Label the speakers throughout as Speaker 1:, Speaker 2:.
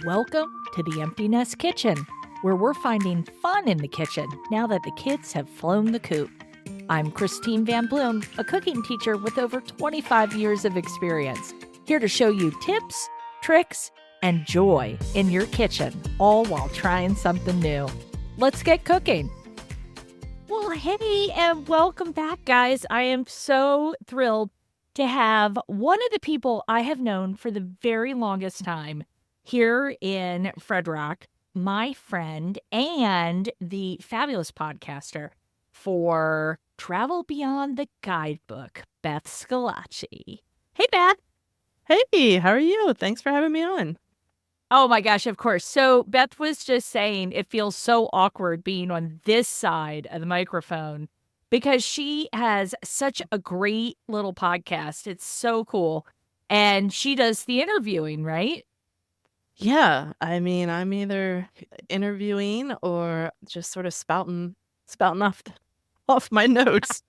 Speaker 1: Welcome to the Empty Nest Kitchen, where we're finding fun in the kitchen now that the kids have flown the coop. I'm Christine Van Bloom, a cooking teacher with over 25 years of experience, here to show you tips, tricks, and joy in your kitchen, all while trying something new. Let's get cooking. Well, hey, and welcome back, guys. I am so thrilled to have one of the people I have known for the very longest time here in Fred Rock, my friend and the fabulous podcaster for Travel Beyond the Guidebook, Beth Schillaci. Hey, Beth.
Speaker 2: Hey, how are you? Thanks for having me on.
Speaker 1: Oh my gosh, of course. So Beth was just saying it feels so awkward being on this side of the microphone because she has such a great little podcast. It's so cool. And she does the interviewing, right?
Speaker 2: Yeah, I mean, I'm either interviewing or just sort of spouting off my notes.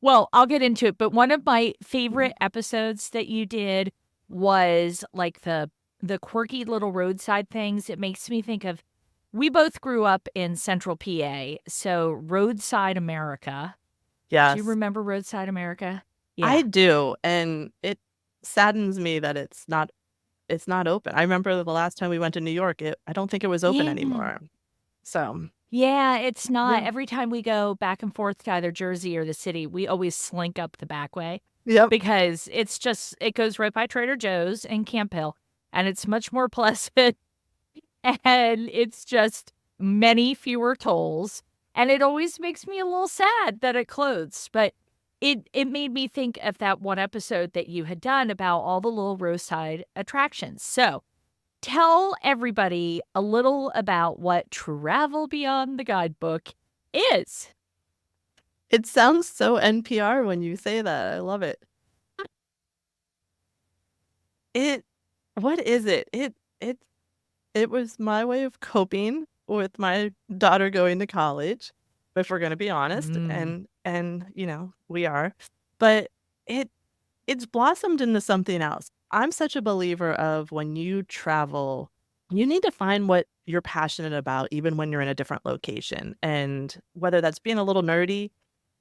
Speaker 1: Well, I'll get into it, but one of my favorite episodes that you did was like the quirky little roadside things. It makes me think of, we both grew up in Central PA, so Roadside America.
Speaker 2: Yes.
Speaker 1: Do you remember Roadside America?
Speaker 2: I do, and it saddens me that it's not open. I remember the last time we went to New York, I don't think it was open anymore. So
Speaker 1: yeah, it's not. Yeah. Every time we go back and forth to either Jersey or the city, we always slink up the back way.
Speaker 2: Yep.
Speaker 1: Because it goes right by Trader Joe's and Camp Hill, and it's much more pleasant, and it's just many fewer tolls, and it always makes me a little sad that it closed, but it made me think of that one episode that you had done about all the little roadside attractions. So tell everybody a little about what Travel Beyond the Guidebook is.
Speaker 2: It sounds so NPR when you say that. I love it. What is it? It was my way of coping with my daughter going to college, if we're going to be honest, and you know, we are. But it's blossomed into something else. I'm such a believer of when you travel, you need to find what you're passionate about even when you're in a different location. And whether that's being a little nerdy,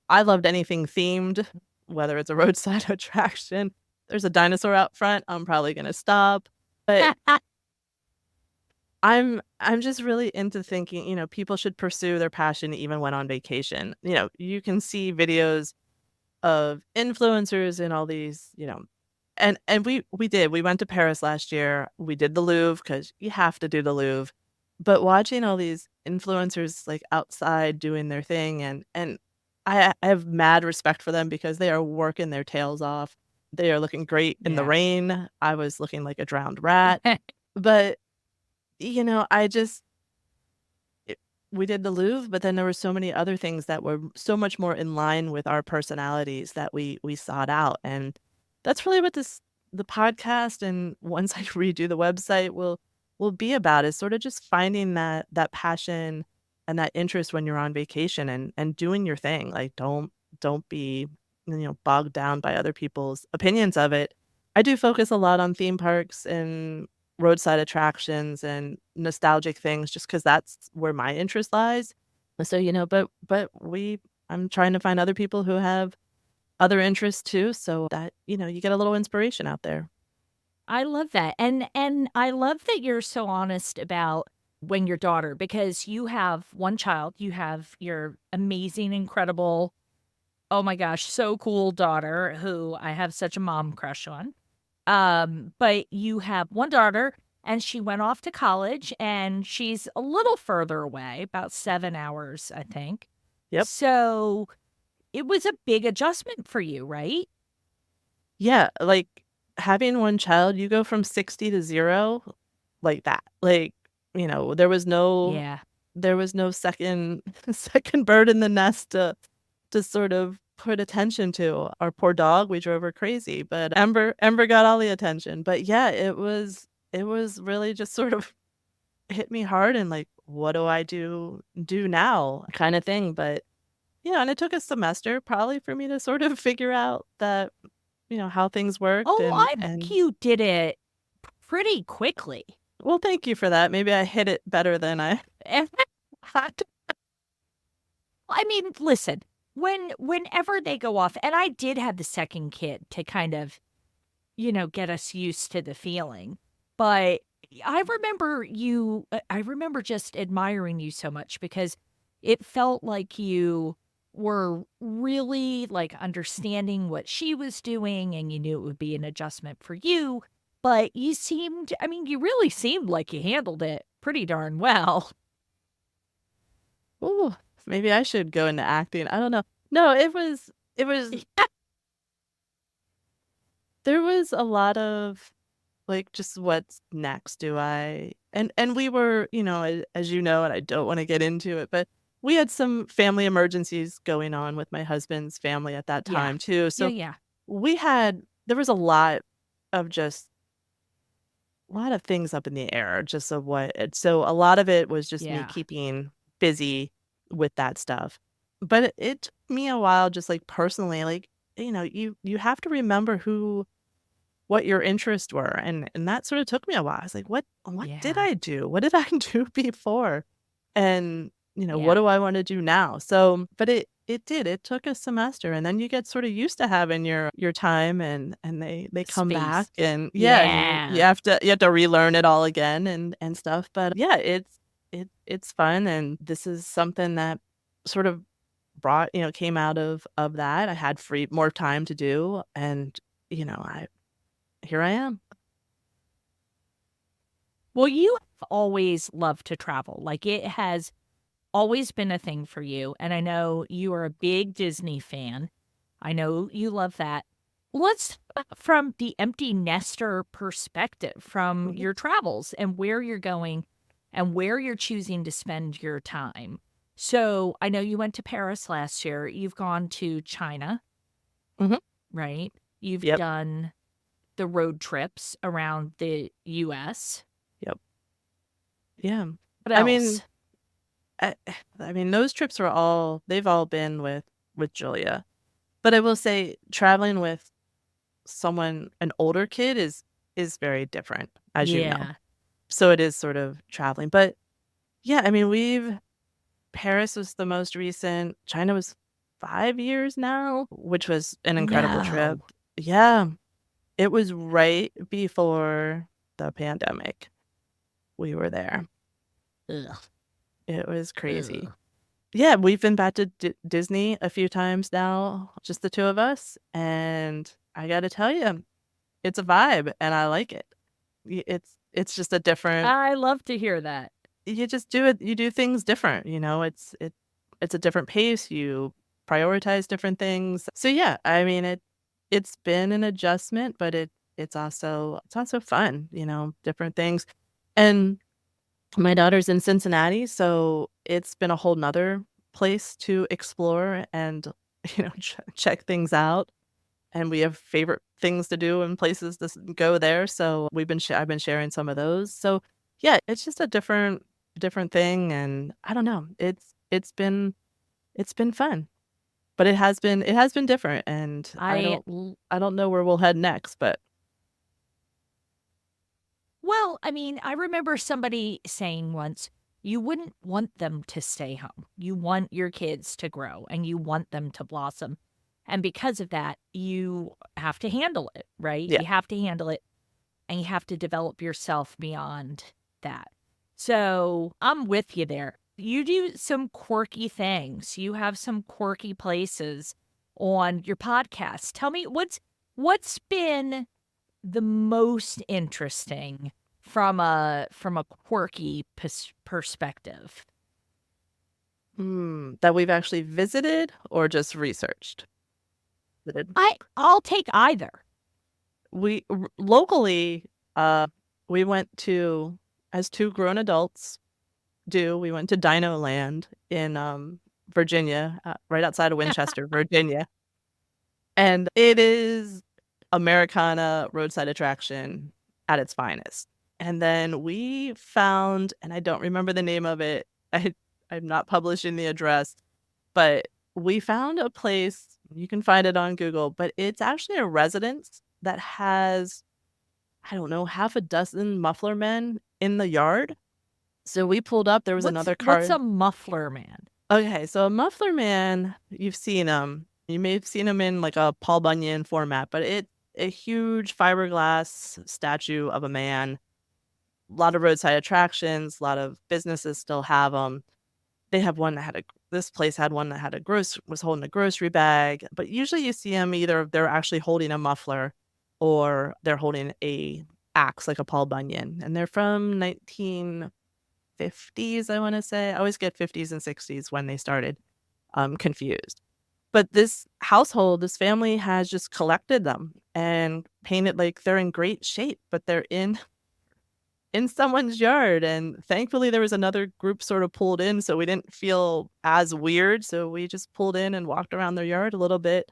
Speaker 2: I loved anything themed, whether it's a roadside attraction. There's a dinosaur out front, I'm probably going to stop. But I'm just really into thinking, you know, people should pursue their passion even when on vacation. You know, you can see videos of influencers and all these, you know, and we went to Paris last year. We did the Louvre because you have to do the Louvre. But watching all these influencers like outside doing their thing, and I have mad respect for them because they are working their tails off. They are looking great in the rain. I was looking like a drowned rat. But you know, we did the Louvre, but then there were so many other things that were so much more in line with our personalities that we sought out. And that's really what the podcast, and once I redo the website, will be about, is sort of just finding that passion and that interest when you're on vacation and doing your thing. Like don't be, you know, bogged down by other people's opinions of it. I do focus a lot on theme parks and roadside attractions and nostalgic things just because that's where my interest lies. So, you know, but I'm trying to find other people who have other interests too, so that, you know, you get a little inspiration out there.
Speaker 1: I love that. And I love that you're so honest about when your daughter, because you have one child, you have your amazing, incredible, oh my gosh, so cool daughter who I have such a mom crush on. But you have one daughter and she went off to college and she's a little further away, about 7 hours, I think.
Speaker 2: Yep.
Speaker 1: So it was a big adjustment for you, right?
Speaker 2: Yeah. Like having one child, you go from 60 to 0 like that. Like, you know, there was no second bird in the nest to sort of put attention to. Our poor dog, we drove her crazy, but Ember got all the attention. But yeah, it was really just sort of hit me hard and like, what do I do now kind of thing. But yeah, and it took a semester probably for me to sort of figure out that, you know, how things worked.
Speaker 1: I think you did it pretty quickly.
Speaker 2: Well, thank you for that. Maybe I hit it better than I had.
Speaker 1: I mean, listen, whenever they go off, and I did have the second kid to kind of, get us used to the feeling. But I remember just admiring you so much because it felt like you were really like understanding what she was doing and you knew it would be an adjustment for you. But you really seemed like you handled it pretty darn well.
Speaker 2: Ooh, maybe I should go into acting. I don't know. No, it was there was a lot of like just what's next do I and we were, as you know, and I don't want to get into it, but we had some family emergencies going on with my husband's family at that
Speaker 1: Yeah.
Speaker 2: time too.
Speaker 1: Yeah,
Speaker 2: So
Speaker 1: yeah.
Speaker 2: there was a lot of just a lot of things up in the air just of so a lot of it was just me
Speaker 1: Yeah.
Speaker 2: keeping busy with that stuff. But it took me a while just like personally, like, you have to remember what your interests were, and that sort of took me a while. I was like, "What did
Speaker 1: Yeah.
Speaker 2: I do? What did I do before? And, what
Speaker 1: Yeah.
Speaker 2: do I wanna do now?" So but it took a semester, and then you get sort of used to having your time and they come back
Speaker 1: Space.
Speaker 2: and yeah, and you
Speaker 1: Yeah.
Speaker 2: have to relearn it all again and stuff, but yeah, it's fun, and this is something that sort of came out of that. I had more time to do, and, I here I am.
Speaker 1: Well, you have always loved to travel. Like it has always been a thing for you. And I know you are a big Disney fan. I know you love that. Let's from the empty nester perspective, from
Speaker 2: Mhm,
Speaker 1: your travels and where you're going and where you're choosing to spend your time. So I know you went to Paris last year. You've gone to China,
Speaker 2: mhm,
Speaker 1: right? You've
Speaker 2: yep,
Speaker 1: done the road trips around the US.
Speaker 2: yep, yeah.
Speaker 1: What
Speaker 2: I mean
Speaker 1: else?
Speaker 2: I I mean, those trips they've all been with Julia, but I will say traveling with an older kid is very different, as you know.
Speaker 1: Yeah.
Speaker 2: So it is sort of traveling, but yeah, I mean, Paris was the most recent, China was 5 years now, which was an incredible trip.
Speaker 1: No.
Speaker 2: Yeah, it was right before the pandemic. We were there.
Speaker 1: Ugh.
Speaker 2: It was crazy.
Speaker 1: Ugh.
Speaker 2: Yeah, we've been back to Disney a few times now, just the 2 of us, and I gotta tell you, it's a vibe, and I like it. It's just a different
Speaker 1: I love to hear that.
Speaker 2: you do things different, it's a different pace, you prioritize different things. So, yeah, I mean, it's been an adjustment, but it's also fun, different things, and my daughter's in Cincinnati, so it's been a whole 'nother place to explore and, check things out, and we have favorite things to do and places to go there, so I've been sharing some of those, so, yeah, it's just a different thing, and I don't know, it's been fun, but it has been different, and
Speaker 1: I l
Speaker 2: I don't know where we'll head next, but
Speaker 1: Well, I mean, I remember somebody saying once, you wouldn't want them to stay home. You want your kids to grow and you want them to blossom. And because of that, you have to handle it, right?
Speaker 2: yeah.
Speaker 1: You have to handle it and you have to develop yourself beyond that. So I'm with you there. You do some quirky things. You have some quirky places on your podcast. Tell me what's been the most interesting from a quirky perspective.
Speaker 2: That we've actually visited or just researched? Visited.
Speaker 1: I'll take either.
Speaker 2: Locally, we went to as 2 grown adults we went to Dino Land in, Virginia, right outside of Winchester, Virginia, and it is Americana roadside attraction at its finest. And then we found and I don't remember the name of it, I'm not publishing the address, but we found a place, you can find it on Google, but it's actually a residence that has I don't know, half a dozen muffler men in the yard. So we pulled up, there was another
Speaker 1: What's
Speaker 2: car.
Speaker 1: a muffler man?
Speaker 2: Okay, so a muffler man, you've seen him. You may have seen him in like a Paul Bunyan format, but a huge fiberglass statue of a man. A lot of roadside attractions, a lot of businesses still have them. They have one that had a this place had one that had was holding a grocery bag, but usually you see them either they're actually holding a muffler or they're holding a axe like a Paul Bunyan, and they're from 1950s, I want to say. I always get 50s and 60s when they started. Confused. But this family has just collected them and painted like they're in great shape, but they're in someone's yard, and thankfully there was another group sort of pulled in, so we didn't feel as weird, so we just pulled in and walked around their yard a little bit.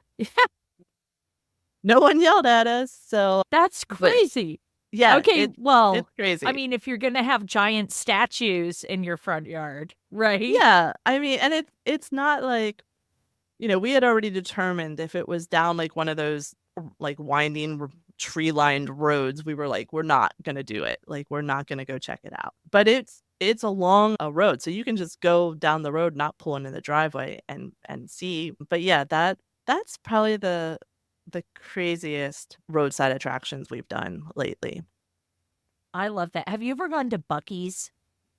Speaker 2: No one yelled at us, so
Speaker 1: That's
Speaker 2: but
Speaker 1: crazy.
Speaker 2: yeah,
Speaker 1: Okay,
Speaker 2: it's
Speaker 1: well,
Speaker 2: crazy.
Speaker 1: I mean, if you're gonna have giant statues in your front yard, right?
Speaker 2: Yeah, I mean, and it's not like, we had already determined if it was down like one of those like winding tree-lined roads, we were like, we're not gonna do it. Like, we're not gonna go check it out. But it's along a road, so you can just go down the road, not pull into the driveway and see. But yeah, that's probably the craziest roadside attractions we've done lately.
Speaker 1: I love that. Have you ever gone to Buc-ee's?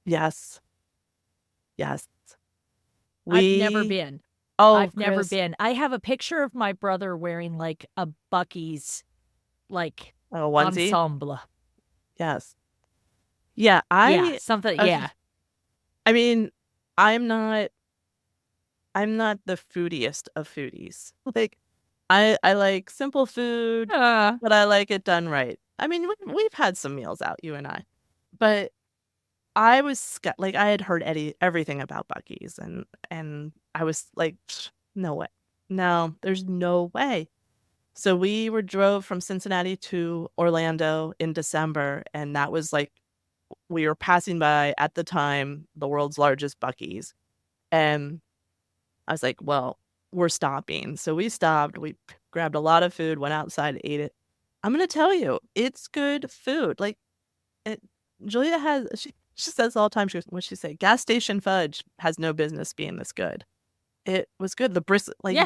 Speaker 2: Yes, yes.
Speaker 1: I've never
Speaker 2: We
Speaker 1: been.
Speaker 2: Oh,
Speaker 1: I've never
Speaker 2: Chris.
Speaker 1: been. I have a picture of my brother wearing like a Buc-ee's like
Speaker 2: Oh, onesie?
Speaker 1: ensemble.
Speaker 2: Yes. Yeah,
Speaker 1: Yeah, something.
Speaker 2: okay.
Speaker 1: Yeah.
Speaker 2: I mean, I'm not I'm not the foodiest of foodies. Like, I like simple food,
Speaker 1: Uh,
Speaker 2: but I like it done right. I mean, we've had some meals out, you and I, but I was like, I had heard everything about Buc-ee's, and I was like, no way. No, there's no way. So we were drove from Cincinnati to Orlando in December, and that was like we were passing by at the time the world's largest Buc-ee's. And I was like, well, we're stopping. So we stopped. We grabbed a lot of food, went outside, ate it. I'm gonna tell you, it's good food. Like it, Julia she says all the time. What she say? Gas station fudge has no business being this good. It was good. The brisket, like
Speaker 1: yeah.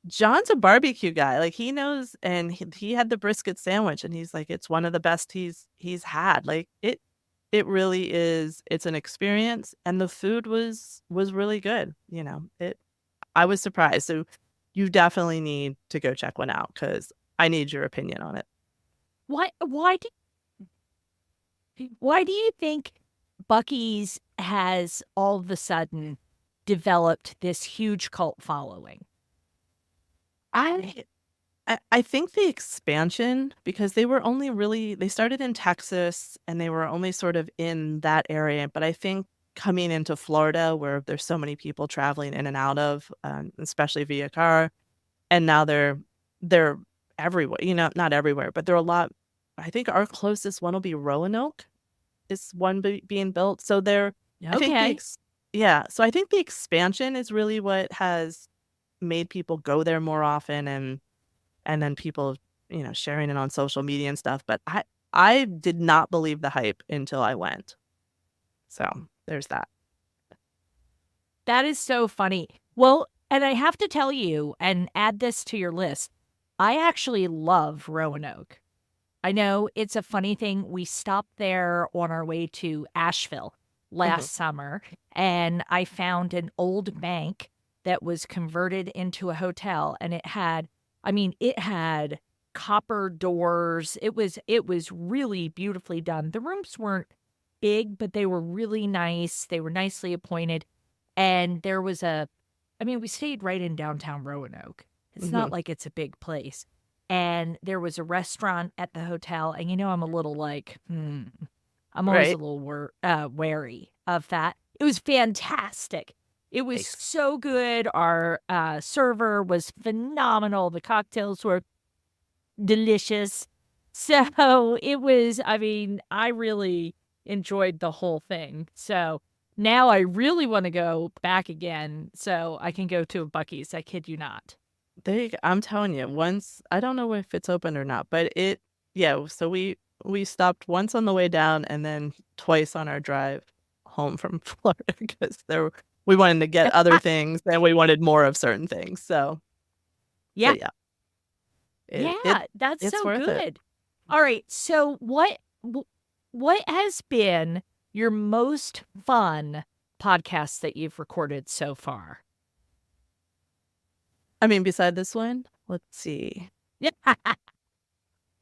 Speaker 2: John's a barbecue guy. Like he knows, and he had the brisket sandwich, and he's like, it's one of the best he's had. Like it really is. It's an experience, and the food was really good. I was surprised. So you definitely need to go check one out because I need your opinion on it.
Speaker 1: Why do you think Buc-ee's has all of a sudden developed this huge cult following?
Speaker 2: I I think the expansion, because they started in Texas and they were only sort of in that area, but I think coming into Florida where there's so many people traveling in and out of, especially via car, and now they're everywhere, not everywhere, but they're a lot. I think our closest one will be Roanoke is one being built. So I think
Speaker 1: Okay.
Speaker 2: yeah, so I think the expansion is really what has made people go there more often, and then people, sharing it on social media and stuff. But I did not believe the hype until I went. So there's that.
Speaker 1: That is so funny. Well, and I have to tell you and add this to your list. I actually love Roanoke. I know it's a funny thing. We stopped there on our way to Asheville
Speaker 2: Mhm.
Speaker 1: last summer, and I found an old bank that was converted into a hotel, and it had copper doors. It was really beautifully done. The rooms weren't big, but they were really nice. They were nicely appointed. And we stayed right in downtown Roanoke. It's not
Speaker 2: Mhm.
Speaker 1: like it's a big place. And there was a restaurant at the hotel. And I'm a little like, I'm always a
Speaker 2: Right.
Speaker 1: little wary of that. It was fantastic. It was
Speaker 2: Nice.
Speaker 1: so good. Our server was phenomenal. The cocktails were delicious. So I really enjoyed the whole thing. So now I really want to go back again so I can go to a Buc-ee's. I kid you not.
Speaker 2: I'm telling you, once I don't know if it's open or not, but yeah, so we stopped once on the way down and then twice on our drive home from Florida because we wanted to get other things and we wanted more of certain things. So,
Speaker 1: Yeah.
Speaker 2: but yeah,
Speaker 1: Yeah, that's
Speaker 2: it's
Speaker 1: so
Speaker 2: worth it.
Speaker 1: good. All right. So what has been your most fun podcast that you've recorded so far?
Speaker 2: I mean, beside this one, let's see.
Speaker 1: Yeah.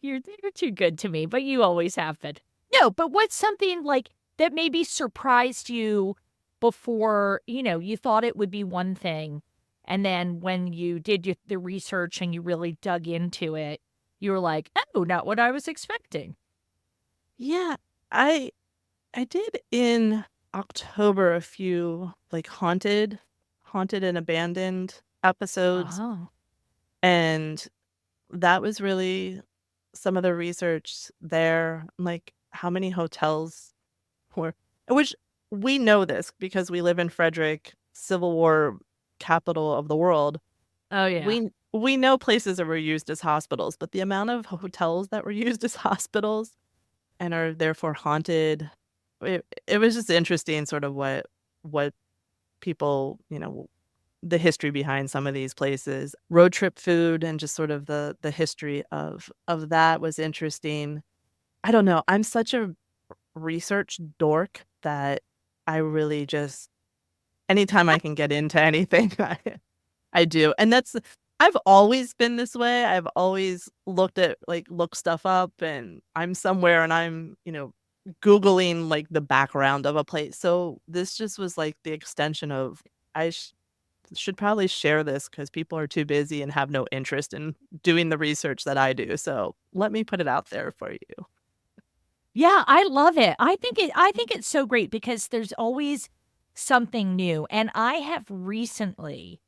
Speaker 1: You're too good to me, but you always have been. No, but what's something like that maybe surprised you before, you thought it would be one thing, and then when you did the research and you really dug into it, you were like, "Oh, not what I was expecting."
Speaker 2: Yeah, I I did in October a few like haunted and abandoned episodes,
Speaker 1: Oh.
Speaker 2: and that was really some of the research there, like how many hotels were, which we know this because we live in Frederick, Civil War capital of the world.
Speaker 1: Oh, yeah.
Speaker 2: We know places that were used as hospitals, but the amount of hotels that were used as hospitals and are therefore haunted, it was just interesting sort of what people, the history behind some of these places. Road trip food and just sort of the history of that was interesting. I don't know. I'm such a research dork that I really just anytime I can get into anything, I do. And I've always been this way. I've always look stuff up and I'm somewhere and I'm, Googling like the background of a place. So this just was like the extension of I should probably share this because people are too busy and have no interest in doing the research that I do. So let me put it out there for you.
Speaker 1: Yeah, I love it. I think it's so great because there's always something new. And I have recently,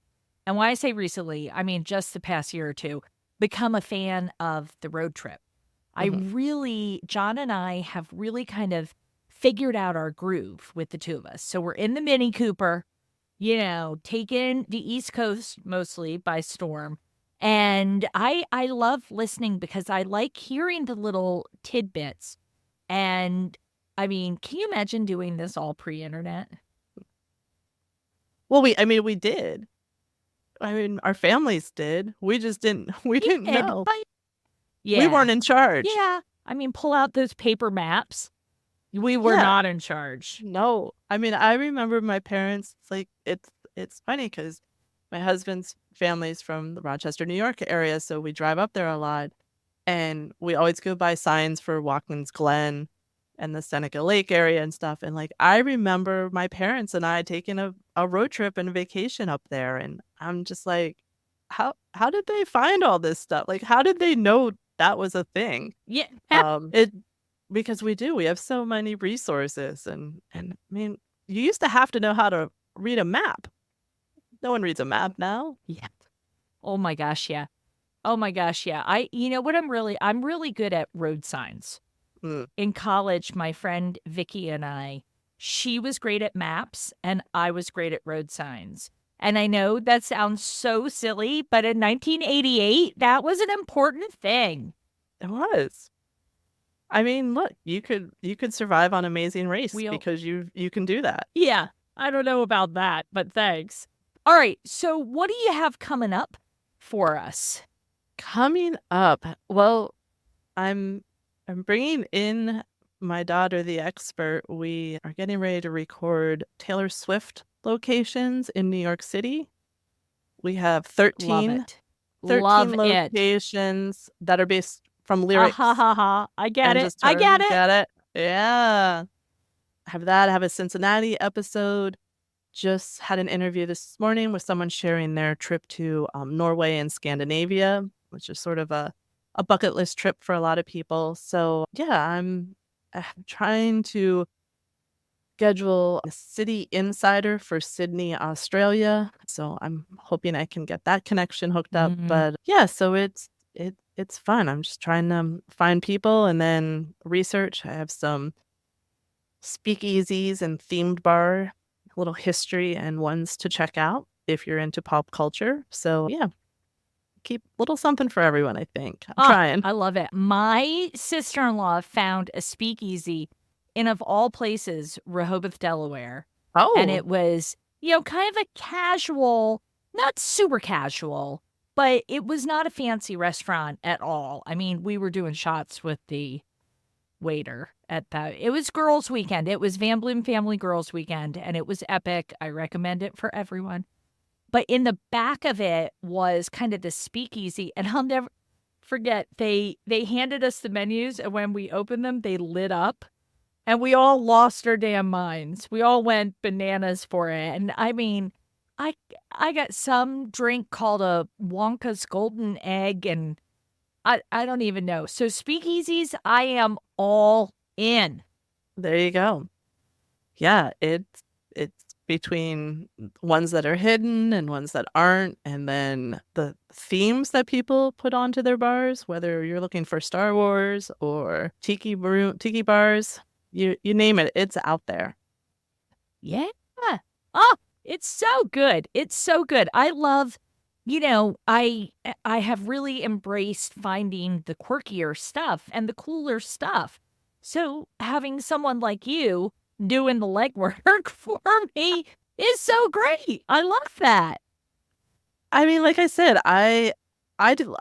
Speaker 1: and when I say recently, I mean just the past year or two, become a fan of the road trip.
Speaker 2: Mhm.
Speaker 1: John and I have really kind of figured out our groove with the two of us. So we're in the Mini Cooper, taking the East Coast mostly by storm. And I love listening because I like hearing the little tidbits. And I mean, can you imagine doing this all pre-internet?
Speaker 2: Well, I mean, we did. I mean, our families did. We just didn't we
Speaker 1: You
Speaker 2: didn't
Speaker 1: did,
Speaker 2: know.
Speaker 1: but
Speaker 2: We
Speaker 1: yeah.
Speaker 2: weren't in charge.
Speaker 1: Yeah. I mean, pull out those paper maps. We were
Speaker 2: Yeah.
Speaker 1: not in charge.
Speaker 2: No. I mean, I remember my parents, like, it's funny because my husband's family's from the Rochester, New York area, so we drive up there a lot, and we always go by signs for Watkins Glen and the Seneca Lake area and stuff, and, like, I remember my parents and I taking a road trip and a vacation up there, and I'm just like, "How did they find all this stuff? Like, how did they know that was a thing?"
Speaker 1: Yeah.
Speaker 2: It because we have so many resources and I mean, you used to have to know how to read a map. No one reads a map now.
Speaker 1: Yeah. Oh my gosh, yeah. Oh my gosh, yeah. You know what I'm really good at road signs.
Speaker 2: Mm.
Speaker 1: In college, my friend Vicky and she was great at maps and I was great at road signs. And I know that sounds so silly, but in 1988, that was an important thing.
Speaker 2: It was. I mean, look, you could survive on Amazing Race
Speaker 1: We
Speaker 2: because you can do that.
Speaker 1: Yeah, I don't know about that, but thanks. All right, so what do you have coming up for us?
Speaker 2: Coming up, well, I'm bringing in my daughter, the expert. We are getting ready to record Taylor Swift locations in New York City. We have
Speaker 1: Love
Speaker 2: 13
Speaker 1: it. Love
Speaker 2: 13
Speaker 1: it.
Speaker 2: locations that are based from
Speaker 1: Ah ha
Speaker 2: lyrics
Speaker 1: ha ha. I get
Speaker 2: and
Speaker 1: it.
Speaker 2: just
Speaker 1: I
Speaker 2: her.
Speaker 1: get it.
Speaker 2: Get it? Yeah. Have that. Have a Cincinnati episode. Just had an interview this morning with someone sharing their trip to Norway and Scandinavia, which is sort of a bucket list trip for a lot of people. So, yeah, I'm trying to schedule a city insider for Sydney, Australia. So I'm hoping I can get that connection hooked up.
Speaker 1: Mhm.
Speaker 2: But yeah, so it's fun. I'm just trying to find people and then research. I have some speakeasies and themed bar, little history and ones to check out if you're into pop culture. So yeah, keep a little something for everyone, I think. I'm
Speaker 1: Ah,
Speaker 2: trying.
Speaker 1: I love it. My sister-in-law found a speakeasy in, of all places, Rehoboth, Delaware. And
Speaker 2: Oh,
Speaker 1: it was, kind of a casual, not super casual, but it was not a fancy restaurant at all. I mean, we were doing shots with the waiter at that. It was girls' weekend. It was Van Bloom Family Girls Weekend, and it was epic. I recommend it for everyone. But in the back of it was kind of this speakeasy, and I'll never forget. They handed us the menus, and when we opened them, they lit up, and we all lost our damn minds. We all went bananas for it, and I mean, I I got some drink called a Wonka's Golden Egg, and I don't even know. So speakeasies, I am all in.
Speaker 2: there you go. Yeah, it's between ones that are hidden and ones that aren't, and then the themes that people put onto their bars, whether you're looking for Star Wars or tiki bars, you name it, it's out there.
Speaker 1: Yeah. Oh, it's so good. It's so good. I love, I have really embraced finding the quirkier stuff and the cooler stuff. So having someone like you doing the legwork for me is so great. I love that.
Speaker 2: I mean, like I said, I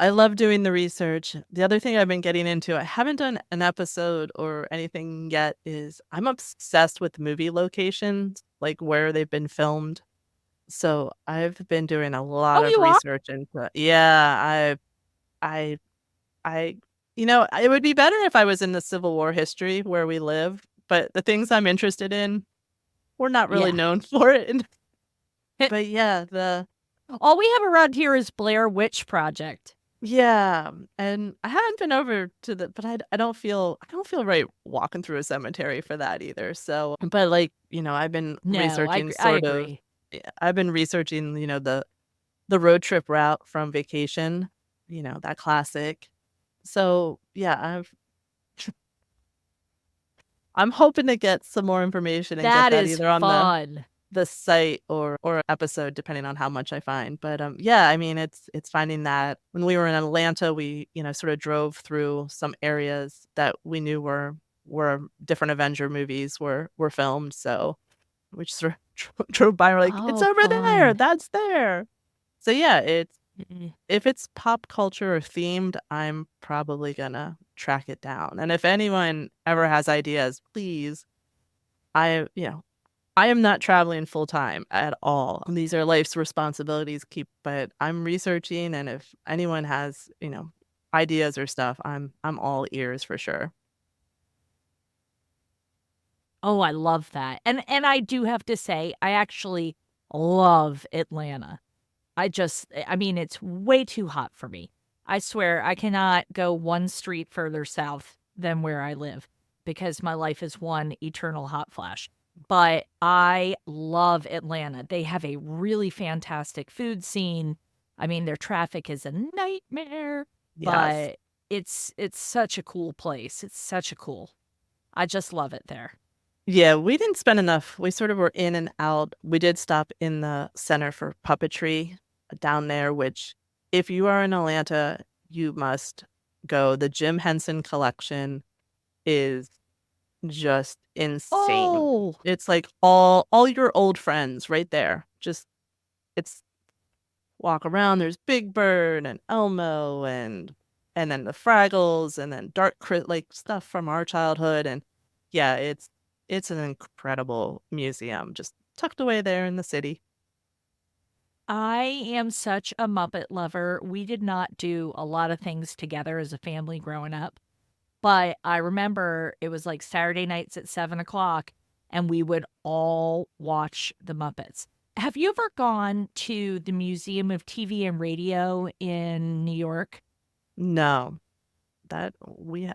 Speaker 2: love doing the research. The other thing I've been getting into, I haven't done an episode or anything yet, is I'm obsessed with movie locations, like where they've been filmed. So I've been doing a lot
Speaker 1: Oh,
Speaker 2: of
Speaker 1: you are?
Speaker 2: research into, yeah, I, I, it would be better if I was in the Civil War history where we live, but the things I'm interested in, we're not really
Speaker 1: Yeah.
Speaker 2: known for it. But yeah,
Speaker 1: All we have around here is Blair Witch Project.
Speaker 2: yeah, and I haven't been over to but I don't feel right walking through a cemetery for that either. So, but like, I've been
Speaker 1: No,
Speaker 2: researching
Speaker 1: I
Speaker 2: sort of,
Speaker 1: agree.
Speaker 2: yeah, I've been researching, the road trip route from Vacation, that classic. So, yeah, I'm hoping to get some more information and get
Speaker 1: That
Speaker 2: that
Speaker 1: is
Speaker 2: either on
Speaker 1: fun.
Speaker 2: the site or episode depending on how much I find. But yeah, I mean it's finding that when we were in Atlanta, we, sort of drove through some areas that we knew were different Avenger movies were filmed. So we just sort of drove by, we're like, it's
Speaker 1: Oh,
Speaker 2: over there,
Speaker 1: fun.
Speaker 2: that's there. So yeah,
Speaker 1: Mm.
Speaker 2: if it's pop culture or themed, I'm probably gonna track it down. And if anyone ever has ideas, please, I am not traveling full time at all. These are life's responsibilities but I'm researching, and if anyone has, ideas or stuff, I'm all ears for sure.
Speaker 1: Oh, I love that. And I do have to say, I actually love Atlanta. I mean, it's way too hot for me. I swear I cannot go one street further south than where I live because my life is one eternal hot flash. But I love Atlanta. They have a really fantastic food scene. I mean, their traffic is a nightmare,
Speaker 2: Yes.
Speaker 1: but it's such a cool place. It's such a cool. I just love it there.
Speaker 2: Yeah, we didn't spend enough. We sort of were in and out. We did stop in the Center for Puppetry down there, which if you are in Atlanta, you must go. The Jim Henson collection is just insane.
Speaker 1: Oh,
Speaker 2: It's like all your old friends right there. Just it's walk around. There's Big Bird and Elmo and then the Fraggles and then like stuff from our childhood. And yeah, it's an incredible museum just tucked away there in the city.
Speaker 1: I am such a Muppet lover. We did not do a lot of things together as a family growing up, but I remember it was like Saturday nights at 7 o'clock, and we would all watch the Muppets. Have you ever gone to the Museum of TV and Radio in New York?
Speaker 2: No, I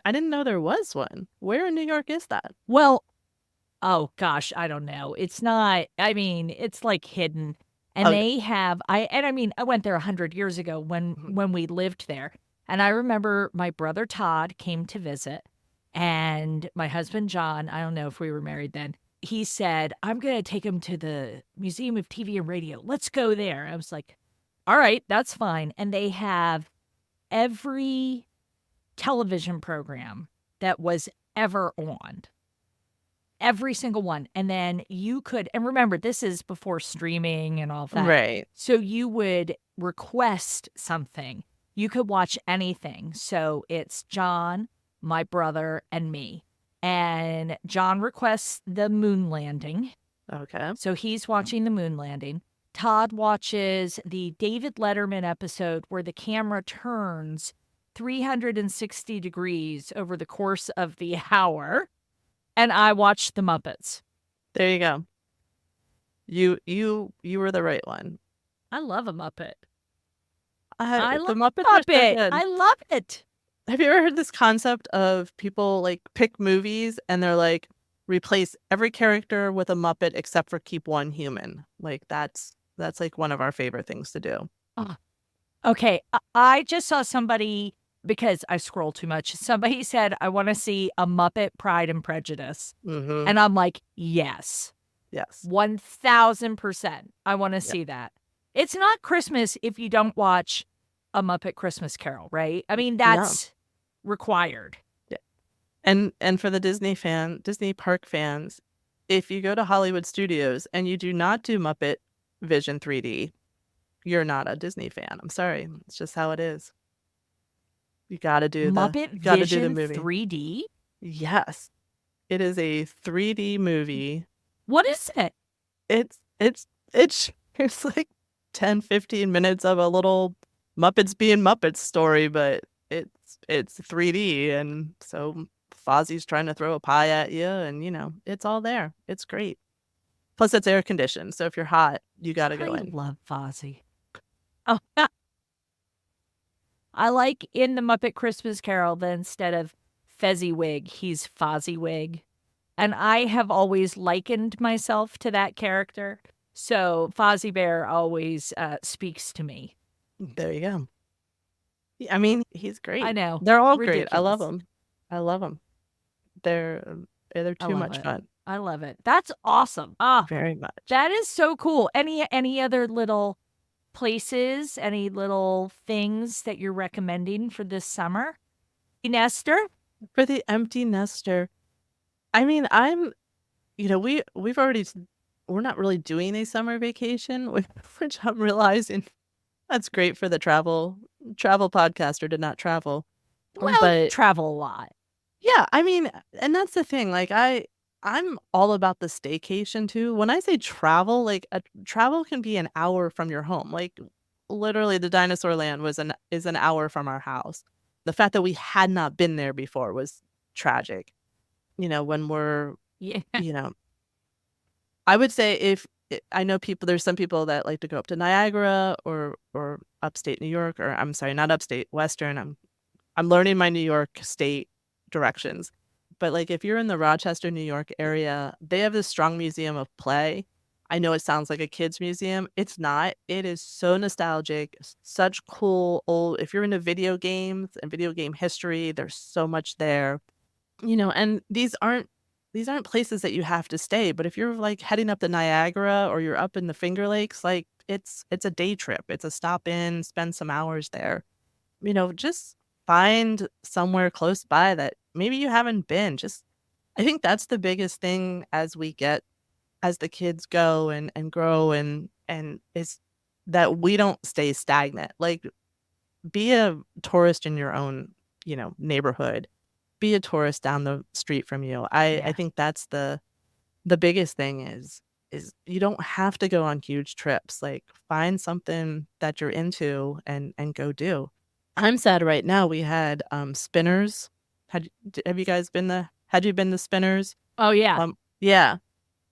Speaker 2: didn't know there was one. Where in New York is that?
Speaker 1: Well, oh gosh, I don't know. It's not, I mean, it's like hidden. And
Speaker 2: Okay.
Speaker 1: they have I mean, I went there 100 years ago when we lived there. And I remember my brother Todd came to visit, and my husband John, I don't know if we were married then. He said, "I'm going to take him to the Museum of TV and Radio. Let's go there." I was like, All right, that's fine. And they have every television program that was ever on. Every single one. And then you could, and remember, this is before streaming and all that.
Speaker 2: Right.
Speaker 1: So you would request something. You could watch anything. So it's John, my brother, and me. And John requests the moon landing.
Speaker 2: Okay.
Speaker 1: So he's watching the moon landing. Todd watches the David Letterman episode where the camera turns 360 degrees over the course of the hour. And I watched the Muppets.
Speaker 2: There you go. You were the right one.
Speaker 1: I love a Muppet.
Speaker 2: The Muppets are so good.
Speaker 1: I love it.
Speaker 2: Have you ever heard this concept of people like pick movies and they're like replace every character with a Muppet except for keep one human? Like that's like one of our favorite things to do.
Speaker 1: Oh. Okay, I just saw somebody, because I scroll too much, somebody said, I want to see a Muppet Pride and Prejudice.
Speaker 2: Mm-hmm.
Speaker 1: And I'm like, yes.
Speaker 2: Yes.
Speaker 1: 1000%. I want to see that. It's not Christmas if you don't watch a Muppet Christmas Carol, right? I mean, that's required.
Speaker 2: Yeah. And for the Disney park fans, if you go to Hollywood Studios and you do not do Muppet Vision 3D, you're not a Disney fan. I'm sorry. It's just how it is. You got to do
Speaker 1: Muppet Vision 3D?
Speaker 2: Yes. It is a 3D movie.
Speaker 1: What is it?
Speaker 2: It's like 10, 15 minutes of a little Muppets being Muppets story, but it's 3D, and so Fozzie's trying to throw a pie at you, and it's all there. It's great. Plus it's air conditioned, so if you're hot, you got to go in.
Speaker 1: I love Fozzie. Oh, I like in the Muppet Christmas Carol that instead of Fezziwig, he's Fozziewig. And I have always likened myself to that character. So Fozzie Bear always speaks to me.
Speaker 2: There you go. I mean, he's great.
Speaker 1: I know.
Speaker 2: They're all
Speaker 1: Ridiculous.
Speaker 2: great. I love them. I love them. They're too much fun.
Speaker 1: I love it. That's awesome.
Speaker 2: Very much.
Speaker 1: That is so cool. Any other little places, any little things that you're recommending for this summer? Nester?
Speaker 2: For the empty nester, I mean, we're not really doing a summer vacation, which I'm realizing that's great for the travel podcaster to not travel.
Speaker 1: Well,
Speaker 2: but
Speaker 1: travel a lot.
Speaker 2: Yeah, I mean, and that's the thing. Like I'm all about the staycation too. When I say travel, like travel can be an hour from your home. Like literally, the Dinosaur Land is an hour from our house. The fact that we had not been there before was tragic. When we're I would say I know there's some people that like to go up to Niagara or upstate New York, or I'm sorry, not upstate, Western. I'm learning my New York state directions. But like if you're in the Rochester, New York area, they have this strong museum of play. I know it sounds like a kid's museum. It's not. It is so nostalgic, such cool old, if you're into video games and video game history, there's so much there. And these aren't places that you have to stay, but if you're like heading up the Niagara or you're up in the Finger Lakes, like it's a day trip. It's a stop in, spend some hours there. Just find somewhere close by that maybe you haven't been. I think that's the biggest thing as the kids go and grow and is that we don't stay stagnant. Like be a tourist in your own, neighborhood. Be a tourist down the street from you. I think that's the biggest thing is you don't have to go on huge trips. Like find something that you're into and go do. I'm sad right now. We had Spinners. Had you been to Spinners?
Speaker 1: Oh yeah.
Speaker 2: Yeah.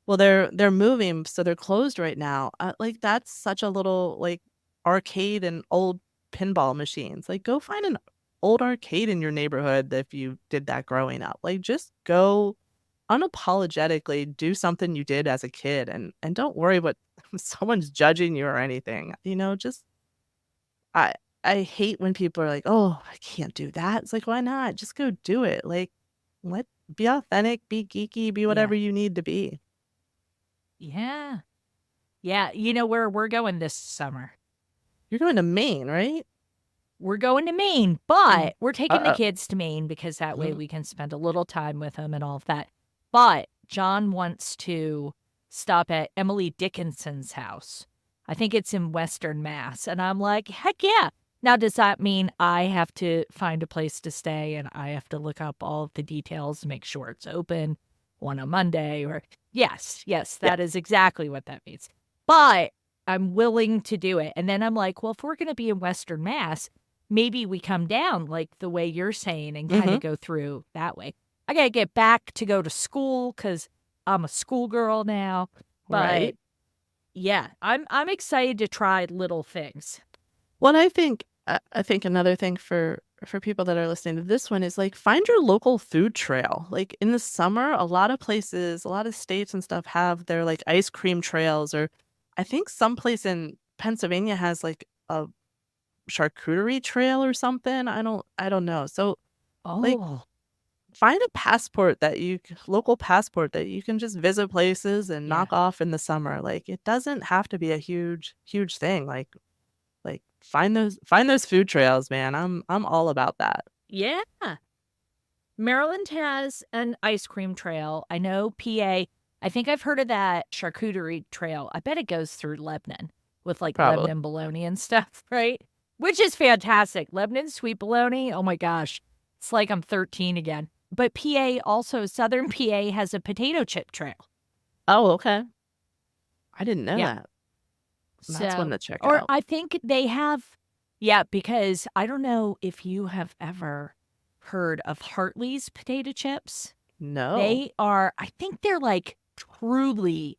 Speaker 2: Well, they're moving, so they're closed right now. Like that's such a little like arcade and old pinball machines. Like go find an old arcade in your neighborhood if you did that growing up. Like just go unapologetically do something you did as a kid and don't worry what someone's judging you or anything. Just I hate when people are like, "Oh, I can't do that." It's like, why not? Just go do it. Like be authentic, be geeky, be whatever you need to be.
Speaker 1: Yeah. Yeah, where we're going this summer?
Speaker 2: You're going to Maine, right?
Speaker 1: We're going to Maine, but we're taking the
Speaker 2: Uh-oh.
Speaker 1: kids to Maine because that way
Speaker 2: Mhm.
Speaker 1: we can spend a little time with them and all of that. But John wants to stop at Emily Dickinson's house. I think it's in Western Mass. And I'm like, heck yeah. Now, does that mean I have to find a place to stay and I have to look up all of the details to make sure it's open on a Monday? Or yes,
Speaker 2: Yeah.
Speaker 1: that is exactly what that means. But I'm willing to do it. And then I'm like, well, if we're going to be in Western Mass, maybe we come down like the way you're saying and kind
Speaker 2: Mhm.
Speaker 1: of go through that way. I got to get back to go to school because I'm a schoolgirl now. But
Speaker 2: Right.
Speaker 1: yeah, I'm excited to try little things.
Speaker 2: Well, I think another thing for people that are listening to this one is, like, find your local food trail. Like, in the summer, a lot of places, a lot of states and stuff have their, like, ice cream trails, or I think some place in Pennsylvania has, like, a charcuterie trail or something. I don't know. So, like,
Speaker 1: Oh,
Speaker 2: find a passport that local passport that you can just visit places and
Speaker 1: yeah.
Speaker 2: knock off in the summer. Like, it doesn't have to be a huge thing. Like, find those food trails, man. I'm all about that.
Speaker 1: Yeah. Maryland has an ice cream trail. I know PA. I think I've heard of that charcuterie trail. I bet it goes through Lebanon with like
Speaker 2: Probably.
Speaker 1: Lebanon bologna and stuff, right? Which is fantastic. Lebanon sweet bologna. Oh my gosh. It's like I'm 13 again. But PA also, Southern PA has a potato chip trail.
Speaker 2: Oh, okay. I didn't know
Speaker 1: Yeah.
Speaker 2: that. That's one
Speaker 1: So,
Speaker 2: to check
Speaker 1: or
Speaker 2: out.
Speaker 1: I think they have, yeah, because I don't know if you have ever heard of Hartley's potato chips.
Speaker 2: No.
Speaker 1: They are, I think they're like truly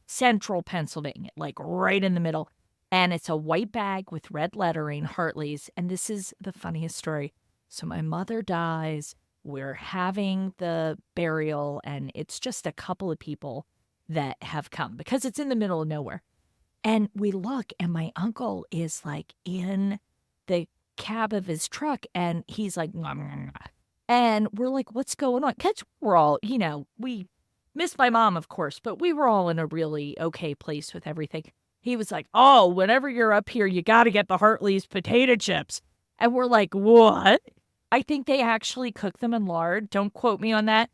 Speaker 1: central Pennsylvania, like right in the middle. And it's a white bag with red lettering, Hartley's. And this is the funniest story. So my mother dies. We're having the burial, and it's just a couple of people that have come because it's in the middle of nowhere. And we look, and my uncle is like in the cab of his truck, and he's like, "Mwah, mwah, mwah." And we're like, what's going on? Because we're all, we missed my mom, of course, but we were all in a really okay place with everything. He was like, oh, whenever you're up here, you got to get the Hartley's potato chips. And we're like, what? I think they actually cook them in lard. Don't quote me on that.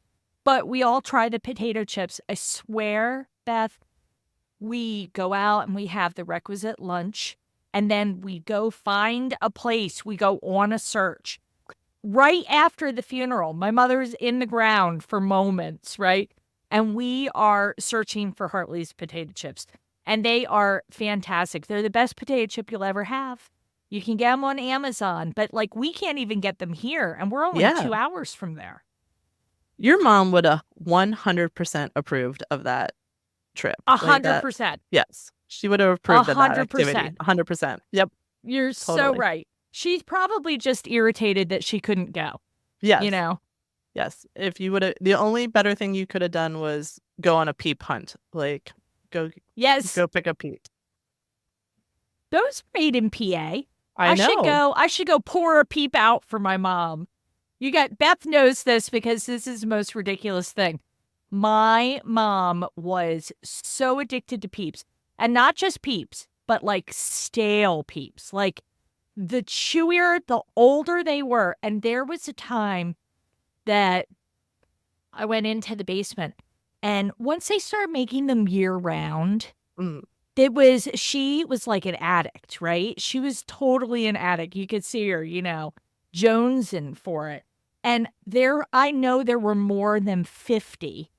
Speaker 1: But we all try the potato chips. I swear, Beth, we go out and we have the requisite lunch, and then we go find a place. We go on a search. Right after the funeral, my mother's in the ground for moments, right? And we are searching for Hartley's potato chips. And they are fantastic. They're the best potato chip you'll ever have. You can get them on Amazon, but like we can't even get them here. And we're only
Speaker 2: Yeah.
Speaker 1: 2 hours from there.
Speaker 2: Your mom would have 100% approved of that trip.
Speaker 1: A
Speaker 2: Like
Speaker 1: hundred
Speaker 2: that.
Speaker 1: percent.
Speaker 2: Yes. She would have
Speaker 1: A
Speaker 2: approved of that
Speaker 1: hundred
Speaker 2: activity.
Speaker 1: percent.
Speaker 2: 100%. Yep.
Speaker 1: You're so
Speaker 2: Totally.
Speaker 1: right. She's probably just irritated that she couldn't go, you
Speaker 2: Yes.
Speaker 1: know?
Speaker 2: Yes. If you would have, the only better thing you could have done was go on a peep hunt. Like, go
Speaker 1: Yes,
Speaker 2: pick a peep.
Speaker 1: those made in PA.
Speaker 2: I know.
Speaker 1: I should go pour a peep out for my mom. Beth knows this because this is the most ridiculous thing. My mom was so addicted to peeps, and not just peeps, but like stale peeps. Like the chewier, the older they were. And there was a time that I went into the basement, and once they started making them year round,
Speaker 2: Mm.
Speaker 1: she was like an addict, right? She was totally an addict. You could see her, jonesing for it. And I know there were more than 50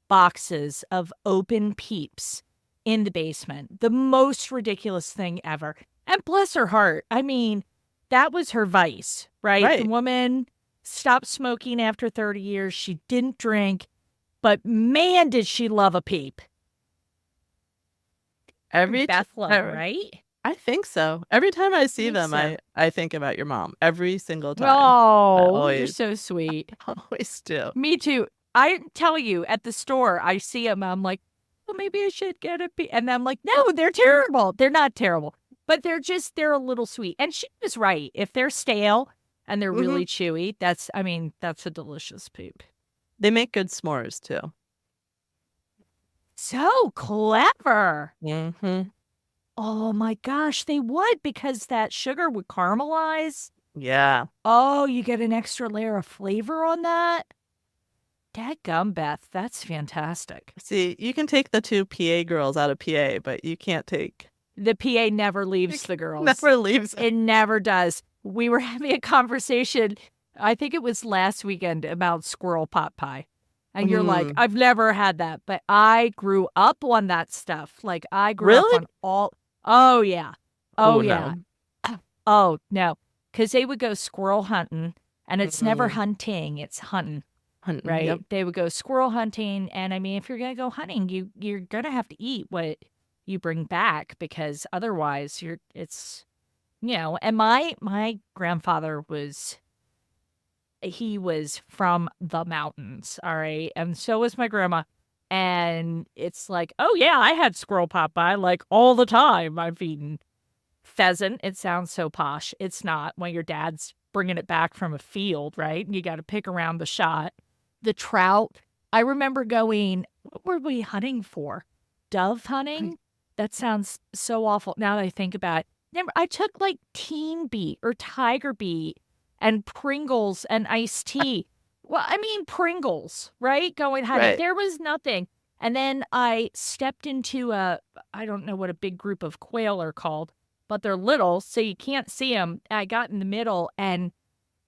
Speaker 1: boxes of open peeps in the basement. The most ridiculous thing ever. And bless her heart. I mean, that was her vice, right? The
Speaker 2: Right.
Speaker 1: woman stopped smoking after 30 years. She didn't drink, but man, did she love a peep.
Speaker 2: Every t-
Speaker 1: Beth love,
Speaker 2: er,
Speaker 1: right?
Speaker 2: I think so. Every time I
Speaker 1: I
Speaker 2: see
Speaker 1: think
Speaker 2: them,
Speaker 1: so.
Speaker 2: I think about your mom. Every single time. I
Speaker 1: Oh, you're
Speaker 2: always
Speaker 1: so sweet.
Speaker 2: always do.
Speaker 1: Me too. I tell you, at the store, I see them. I'm like, well, maybe I should get a peep. And I'm like, no, they're terrible. They're not terrible, but they're a little sweet. And she was right. If they're stale and they're
Speaker 2: Mhm.
Speaker 1: really chewy, that's a delicious peep.
Speaker 2: They make good s'mores too.
Speaker 1: So clever.
Speaker 2: Mhm.
Speaker 1: Oh my gosh, they would, because that sugar would caramelize.
Speaker 2: Yeah.
Speaker 1: Oh, you get an extra layer of flavor on that? Dadgum, Beth, that's fantastic.
Speaker 2: See, you can take the two PA girls out of PA, but you can't take.
Speaker 1: The PA never leaves the girls.
Speaker 2: Never leaves.
Speaker 1: It never does. We were having a conversation, I think it was last weekend, about squirrel pot pie. And you're like, I've never had that, but I grew up on that stuff. Like, I grew up
Speaker 2: Really?
Speaker 1: on all. Oh, yeah. Oh, yeah.
Speaker 2: No.
Speaker 1: Oh, no. Because they would go squirrel hunting, and it's never
Speaker 2: Mm-mm.
Speaker 1: hunting, it's hunting,
Speaker 2: Hunting.
Speaker 1: right?
Speaker 2: Yep.
Speaker 1: They would go squirrel hunting, and I mean, if you're going to go hunting, you're going to have to eat what you bring back, because otherwise it's, and my grandfather he was from the mountains, all right? And so was my grandma. And it's like, oh, yeah, I had squirrel pot pie like all the time. I've eaten pheasant. It sounds so posh. It's not, when your dad's bringing it back from a field, right? And you got to pick around the shot. The trout. I remember going, what were we hunting for? Dove hunting? That sounds so awful now that I think about it. Remember, I took like teen beet or tiger beet and Pringles and iced tea. Well, I mean, Pringles, right? Going hunting.
Speaker 2: Right.
Speaker 1: There was nothing. And then I stepped into I don't know what a big group of quail are called, but they're little, so you can't see them. I got in the middle, and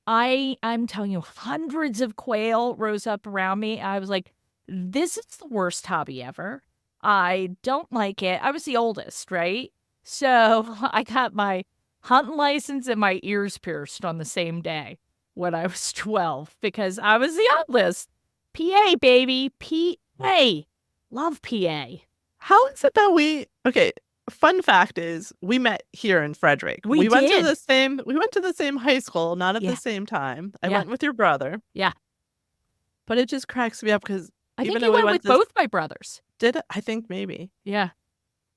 Speaker 1: I'm telling you, hundreds of quail rose up around me. I was like, this is the worst hobby ever. I don't like it. I was the oldest, right? So I got my hunting license and my ears pierced on the same day when I was 12, because I was the oldest. PA, baby. PA. Love PA.
Speaker 2: How is it that okay, fun fact is we met here in Frederick.
Speaker 1: We
Speaker 2: went to
Speaker 1: did.
Speaker 2: we went to the same high school, not at
Speaker 1: Yeah.
Speaker 2: the same time. I
Speaker 1: Yeah.
Speaker 2: went with your brother.
Speaker 1: Yeah.
Speaker 2: But it just cracks me up because
Speaker 1: I think
Speaker 2: even
Speaker 1: you
Speaker 2: though we
Speaker 1: went
Speaker 2: went
Speaker 1: with both my brothers.
Speaker 2: did it? I think maybe.
Speaker 1: Yeah.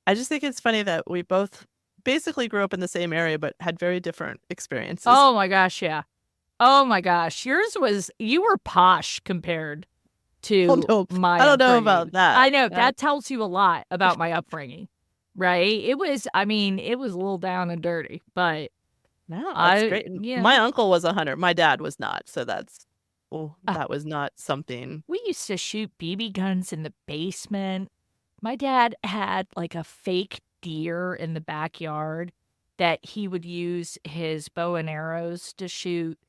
Speaker 2: I just think it's funny that we both basically grew up in the same area but had very different experiences.
Speaker 1: Oh my gosh, yeah. Oh my gosh. You were posh compared to
Speaker 2: Oh, no.
Speaker 1: my
Speaker 2: I don't know
Speaker 1: upbringing.
Speaker 2: about that.
Speaker 1: I know, that tells you a lot about my upbringing, right? It was a little down and dirty, but
Speaker 2: No, that's great.
Speaker 1: yeah.
Speaker 2: My uncle was a hunter. My dad was not, so that was not something.
Speaker 1: We used to shoot BB guns in the basement. My dad had like a fake deer in the backyard that he would use his bow and arrows to shoot.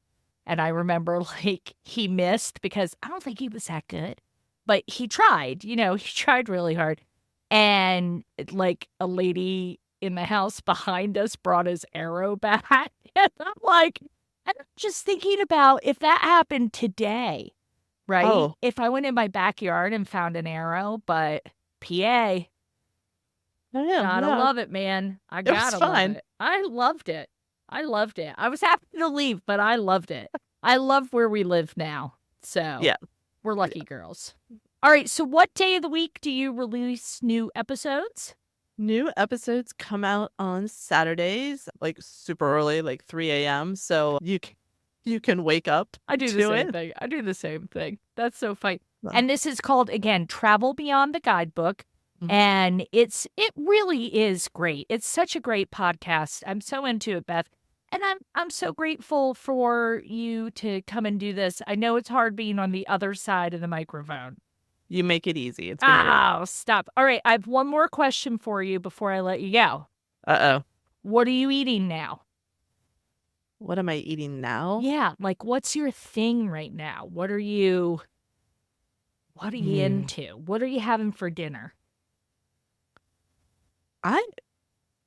Speaker 1: And I remember, like, he missed because I don't think he was that good. But he tried, he tried really hard. And, like, a lady in the house behind us brought his arrow back. And I'm just thinking about if that happened today, right?
Speaker 2: Oh.
Speaker 1: If I went in my backyard and found an arrow, but PA,
Speaker 2: Oh, yeah,
Speaker 1: gotta
Speaker 2: yeah.
Speaker 1: love it, man. I
Speaker 2: It was
Speaker 1: gotta love
Speaker 2: fine.
Speaker 1: it. I loved it. I loved it. I was happy to leave, but I loved it. I love where we live now. So
Speaker 2: Yeah.
Speaker 1: we're lucky girls. All right. So what day of the week do you release new episodes?
Speaker 2: New episodes come out on Saturdays, like super early, like 3 a.m. So you can wake up.
Speaker 1: I do the
Speaker 2: to
Speaker 1: same
Speaker 2: it.
Speaker 1: thing. I do the same thing. That's so funny.
Speaker 2: Wow.
Speaker 1: And this is called, again, Travel Beyond the Guidebook.
Speaker 2: Mhm.
Speaker 1: And it really is great. It's such a great podcast. I'm so into it, Beth. And I'm so grateful for you to come and do this. I know it's hard being on the other side of the microphone.
Speaker 2: You make it easy. It's been great.
Speaker 1: Oh, stop. All right, I have one more question for you before I let you go.
Speaker 2: Uh-oh.
Speaker 1: What are you eating now?
Speaker 2: What am I eating now?
Speaker 1: Yeah, like what's your thing right now? What are you into? What are you having for dinner?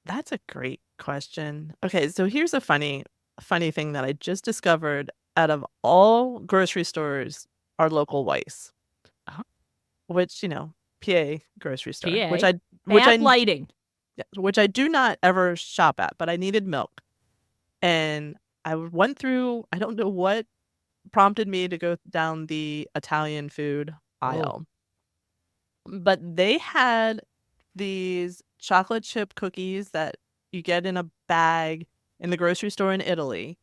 Speaker 2: That's a great question. Okay, so here's a funny thing that I just discovered. Out of all grocery stores, our local Weis,
Speaker 1: Uh-huh.
Speaker 2: which PA grocery store,
Speaker 1: PA.
Speaker 2: which I
Speaker 1: Bad lighting.
Speaker 2: yeah, which I do not ever shop at, but I needed milk, and I went through. I don't know what prompted me to go down the Italian food aisle, but they had these chocolate chip cookies that you get in a bag in the grocery store in Italy.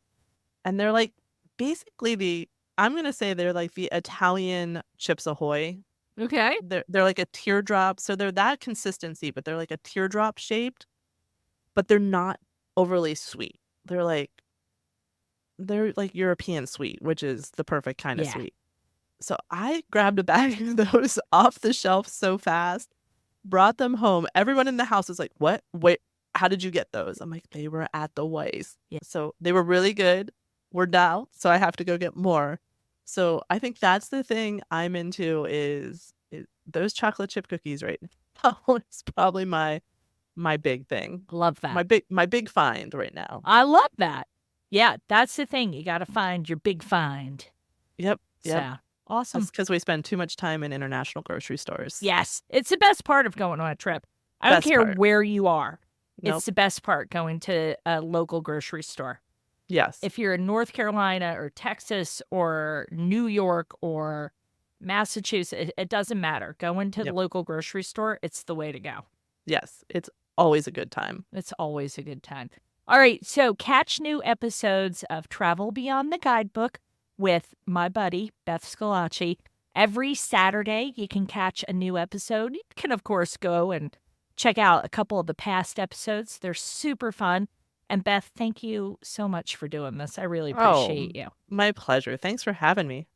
Speaker 2: And they're like basically I'm going to say they're like the Italian Chips Ahoy.
Speaker 1: Okay.
Speaker 2: They're like a teardrop. So they're that consistency, but they're like a teardrop shaped. but they're not overly sweet. They're like European sweet, which is the perfect kind of
Speaker 1: Yeah.
Speaker 2: sweet. So I grabbed a bag of those off the shelf so fast, brought them home. Everyone in the house was like, "What? Wait, how did you get those?" I'm like, "They were at the Weis."
Speaker 1: Yeah.
Speaker 2: So they were really good. We're down, so I have to go get more. So I think that's the thing I'm into is those chocolate chip cookies right now. It's probably my big thing.
Speaker 1: Love that.
Speaker 2: My big find right now.
Speaker 1: I love that. Yeah, that's the thing. You got to find your big find.
Speaker 2: Yep.
Speaker 1: So, awesome.
Speaker 2: That's because we spend too much time in international grocery stores.
Speaker 1: Yes, it's the best part of going on a trip. I don't
Speaker 2: Best
Speaker 1: care
Speaker 2: part.
Speaker 1: where you are.
Speaker 2: Nope.
Speaker 1: It's the best part, going to a local grocery store.
Speaker 2: Yes.
Speaker 1: If you're in North Carolina or Texas or New York or Massachusetts, it doesn't matter. Going to the local grocery store, it's the way to go.
Speaker 2: Yes, it's always a good time.
Speaker 1: It's always a good time. All right, so catch new episodes of Travel Beyond the Guidebook with my buddy, Beth Schillaci. Every Saturday, you can catch a new episode. You can, of course, go and check out a couple of the past episodes. They're super fun. And Beth, thank you so much for doing this. I really appreciate you.
Speaker 2: My pleasure. Thanks for having me.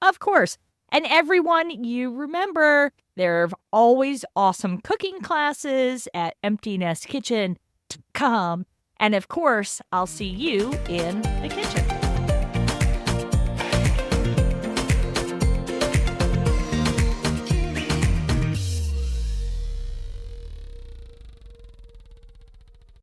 Speaker 1: Of course. And everyone, you remember, there are always awesome cooking classes at emptynestkitchen.com. And of course, I'll see you in the kitchen.